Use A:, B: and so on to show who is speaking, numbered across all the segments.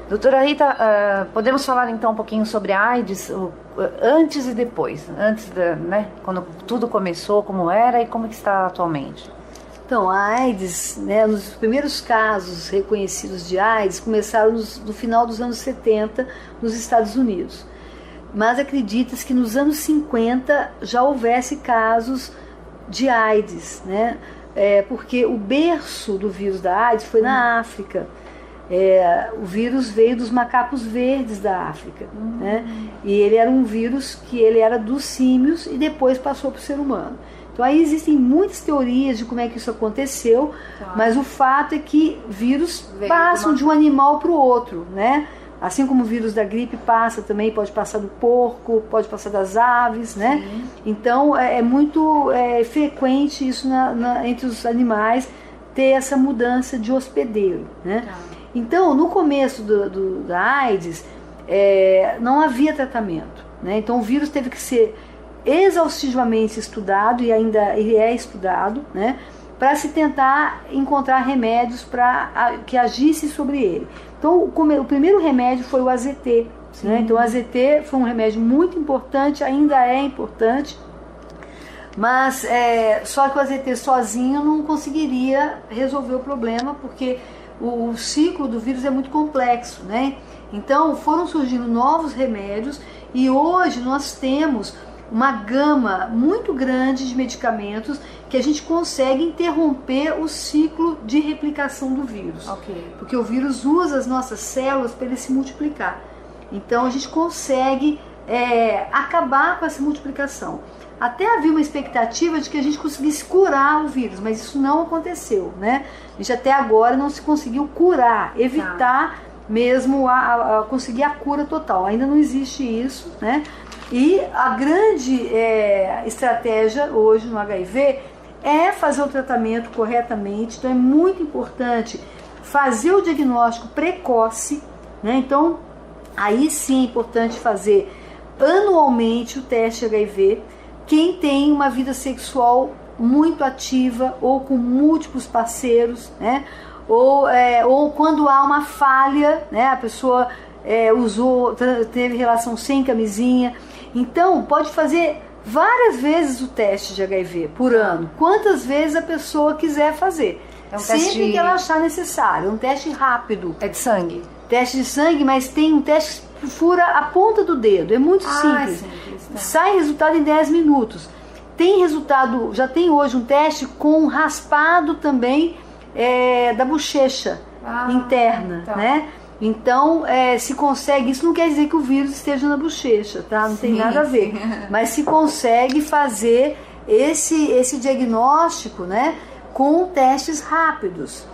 A: Doutora Rita, podemos falar então um pouquinho sobre a AIDS, antes e depois, né, quando tudo começou, como era e como que está atualmente?
B: Então, a AIDS, né, os primeiros casos reconhecidos de AIDS começaram no final dos anos 70 nos Estados Unidos. Mas acredita-se que nos anos 50 já houvesse casos de AIDS, né? Porque o berço do vírus da AIDS foi na África. O vírus veio dos macacos verdes da África, né? E ele era um vírus que ele era dos símios e depois passou para o ser humano. Então aí existem muitas teorias de como é que isso aconteceu, mas o fato é que vírus passam de um animal para o outro, né? Assim como o vírus da gripe passa também, pode passar do porco, pode passar das aves, né? Sim. Então é muito frequente isso entre os animais, ter essa mudança de hospedeiro, né? Então, no começo da AIDS, não havia tratamento, né? Então o vírus teve que ser exaustivamente estudado, e ainda é estudado, né? Para se tentar encontrar remédios que agissem sobre ele. Então o primeiro remédio foi o AZT, né? Então o AZT foi um remédio muito importante, ainda é importante, mas só que o AZT sozinho não conseguiria resolver o problema, porque o ciclo do vírus é muito complexo, né? Então foram surgindo novos remédios e hoje nós temos uma gama muito grande de medicamentos que a gente consegue interromper o ciclo de replicação do vírus. Porque o vírus usa as nossas células para ele se multiplicar. Então a gente consegue acabar com essa multiplicação. Até havia uma expectativa de que a gente conseguisse curar o vírus, mas isso não aconteceu, né? A gente até agora não se conseguiu curar, evitar mesmo conseguir a cura total. Ainda não existe isso, né? E a grande estratégia hoje no HIV é fazer o tratamento corretamente. Então é muito importante fazer o diagnóstico precoce, né? Então aí sim é importante fazer anualmente o teste HIV. Quem tem uma vida sexual muito ativa ou com múltiplos parceiros, né? Ou quando há uma falha, né? A pessoa teve relação sem camisinha. Então pode fazer várias vezes o teste de HIV por ano, quantas vezes a pessoa quiser fazer, sempre que ela achar necessário. É um teste rápido.
A: É de sangue?
B: Teste de sangue, mas tem um teste que fura a ponta do dedo, é muito simples. Sai resultado em 10 minutos. Tem resultado, já tem hoje um teste com raspado também da bochecha interna, né? Então, se consegue, isso não quer dizer que o vírus esteja na bochecha, tá? Não tem nada a ver. Mas se consegue fazer esse diagnóstico, né, com testes rápidos,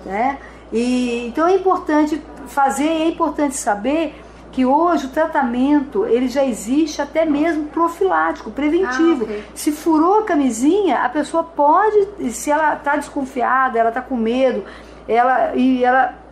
B: né? Então é importante fazer, é importante saber que hoje o tratamento ele já existe até mesmo profilático, preventivo. Se furou a camisinha, a pessoa pode, se ela está desconfiada, ela está com medo, ela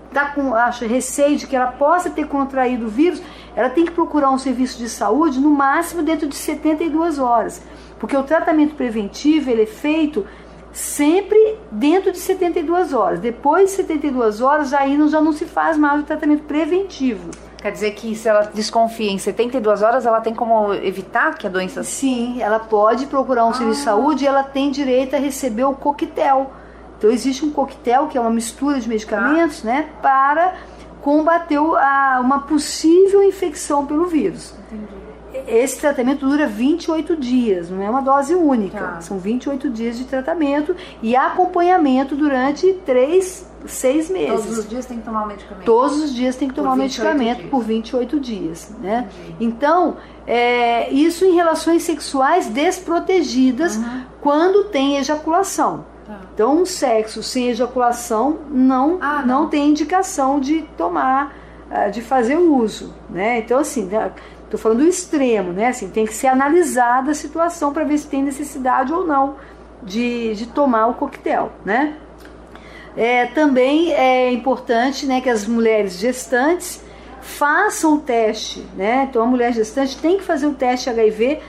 B: está com receio de que ela possa ter contraído o vírus, ela tem que procurar um serviço de saúde no máximo dentro de 72 horas. Porque o tratamento preventivo ele é feito sempre dentro de 72 horas. Depois de 72 horas, aí já não se faz mais o tratamento preventivo.
A: Quer dizer que se ela desconfia em 72 horas, ela tem como evitar que a doença...
B: Sim, ela pode procurar um serviço de saúde e ela tem direito a receber o coquetel. Então existe um coquetel, que é uma mistura de medicamentos, né, para combater uma possível infecção pelo vírus. Entendi. Esse tratamento dura 28 dias, não é uma dose única. São 28 dias de tratamento e acompanhamento durante 6 meses.
A: Todos os dias tem que tomar o medicamento?
B: Todos os dias tem que tomar o medicamento por 28 dias. Né? Então, isso em relações sexuais desprotegidas quando tem ejaculação. Então, um sexo sem ejaculação não tem indicação de tomar, de fazer o uso. Né? Então, assim... Estou falando do extremo, né? Assim, tem que ser analisada a situação para ver se tem necessidade ou não de tomar o coquetel, né? Também é importante, né, que as mulheres gestantes façam o teste, né? Então a mulher gestante tem que fazer o teste HIV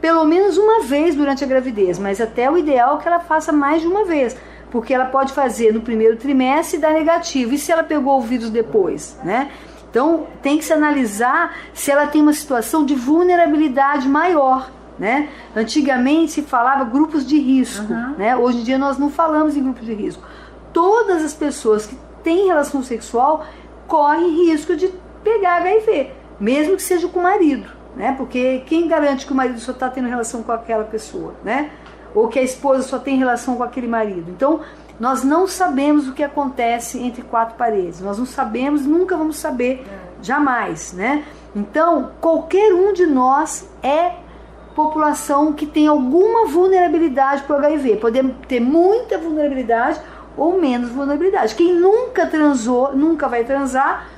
B: pelo menos uma vez durante a gravidez, mas até o ideal é que ela faça mais de uma vez, porque ela pode fazer no primeiro trimestre e dar negativo. E se ela pegou o vírus depois, né? Então, tem que se analisar se ela tem uma situação de vulnerabilidade maior, né? Antigamente se falava grupos de risco, né? Hoje em dia nós não falamos em grupos de risco. Todas as pessoas que têm relação sexual correm risco de pegar HIV, mesmo que seja com o marido, né? Porque quem garante que o marido só está tendo relação com aquela pessoa, né? Ou que a esposa só tem relação com aquele marido. Então, nós não sabemos o que acontece entre quatro paredes. Nós não sabemos, nunca vamos saber, jamais, né? Então, qualquer um de nós é população que tem alguma vulnerabilidade para o HIV. Podemos ter muita vulnerabilidade ou menos vulnerabilidade. Quem nunca transou, nunca vai transar,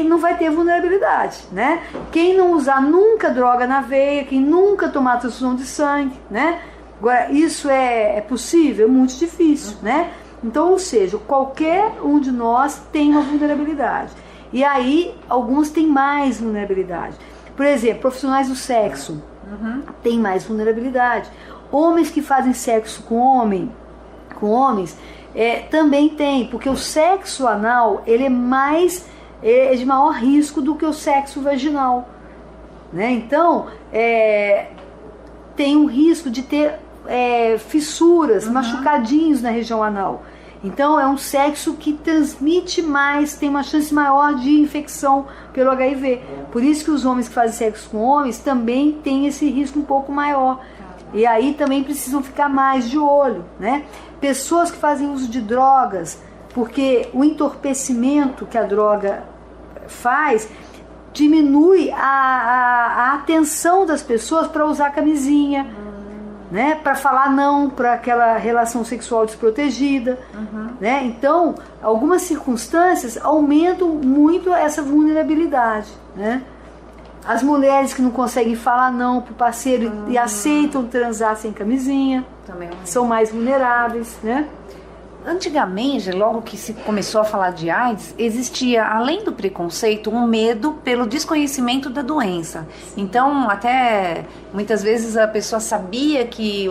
B: não vai ter vulnerabilidade, né? Quem não usar nunca droga na veia, quem nunca tomar transfusão de sangue, né? Agora, isso é possível? É muito difícil, né? Então, ou seja, qualquer um de nós tem uma vulnerabilidade. E aí, alguns têm mais vulnerabilidade. Por exemplo, profissionais do sexo têm mais vulnerabilidade. Homens que fazem sexo com homens, também tem, porque o sexo anal, ele é de maior risco do que o sexo vaginal, né? Então, tem um risco de ter fissuras, machucadinhos na região anal. Então é um sexo que transmite mais, tem uma chance maior de infecção pelo HIV. Por isso que os homens que fazem sexo com homens também têm esse risco um pouco maior. E aí também precisam ficar mais de olho, né? Pessoas que fazem uso de drogas, porque o entorpecimento que a droga faz diminui a atenção das pessoas para usar camisinha, né? Para falar não para aquela relação sexual desprotegida, né? Então, algumas circunstâncias aumentam muito essa vulnerabilidade, né? As mulheres que não conseguem falar não para o parceiro e aceitam transar sem camisinha também são mais vulneráveis, né?
A: Antigamente, logo que se começou a falar de AIDS, existia, além do preconceito, um medo pelo desconhecimento da doença. Então, até muitas vezes a pessoa sabia que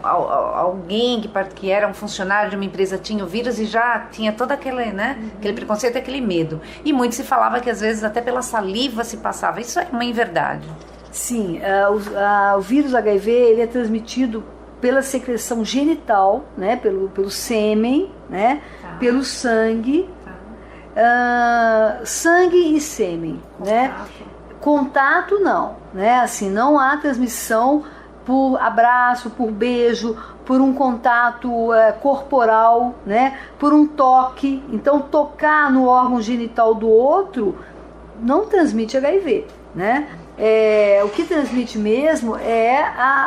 A: alguém que era um funcionário de uma empresa tinha o vírus e já tinha todo aquele, né, aquele preconceito, aquele medo. E muito se falava que às vezes até pela saliva se passava. Isso é uma inverdade.
B: Sim, o vírus HIV ele é transmitido pela secreção genital, né, pelo sêmen, né, pelo sangue, sangue e sêmen, né? Contato não, né? Assim, não há transmissão por abraço, por beijo, por um contato corporal, né? Por um toque. Então, tocar no órgão genital do outro não transmite HIV, né? O que transmite mesmo é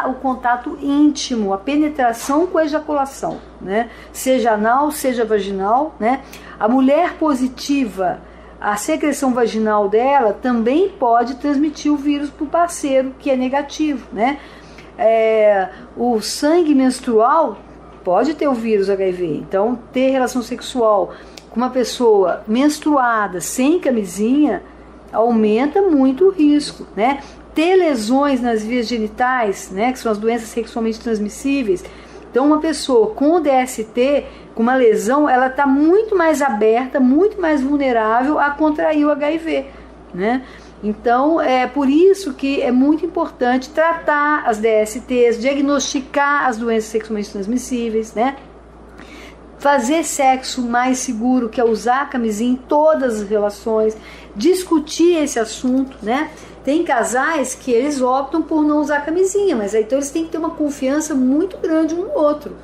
B: o contato íntimo, a penetração com a ejaculação, né? Seja anal, seja vaginal, né? A mulher positiva, a secreção vaginal dela também pode transmitir o vírus para o parceiro que é negativo, né? O sangue menstrual pode ter o vírus HIV. Então, ter relação sexual com uma pessoa menstruada sem camisinha aumenta muito o risco, né? Ter lesões nas vias genitais, né, que são as doenças sexualmente transmissíveis. Então, uma pessoa com o DST, com uma lesão, ela está muito mais aberta, muito mais vulnerável a contrair o HIV, né? Então, é por isso que é muito importante tratar as DSTs, diagnosticar as doenças sexualmente transmissíveis, né? Fazer sexo mais seguro, que é usar a camisinha em todas as relações, discutir esse assunto, né? Tem casais que eles optam por não usar camisinha, mas aí então eles têm que ter uma confiança muito grande um no outro,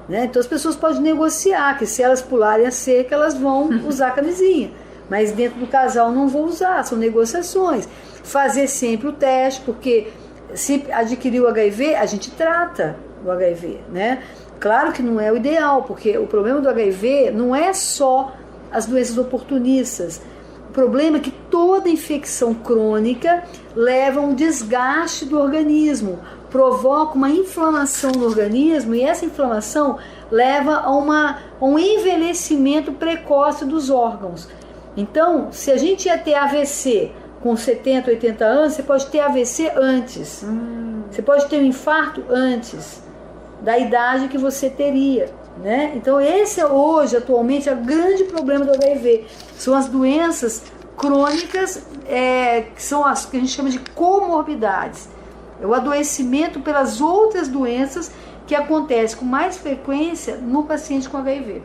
B: né? Então as pessoas podem negociar que se elas pularem a cerca, elas vão usar a camisinha, mas dentro do casal não vão usar, são negociações. Fazer sempre o teste, porque se adquiriu o HIV, a gente trata o HIV, né? Claro que não é o ideal, porque o problema do HIV não é só as doenças oportunistas. O problema é que toda infecção crônica leva a um desgaste do organismo, provoca uma inflamação no organismo e essa inflamação leva a um envelhecimento precoce dos órgãos. Então, se a gente ia ter AVC com 70, 80 anos, você pode ter AVC antes. Você pode ter um infarto antes da idade que você teria, né? Então esse é hoje, atualmente, o grande problema do HIV. São as doenças crônicas, que são as que a gente chama de comorbidades. É o adoecimento pelas outras doenças que acontece com mais frequência no paciente com HIV.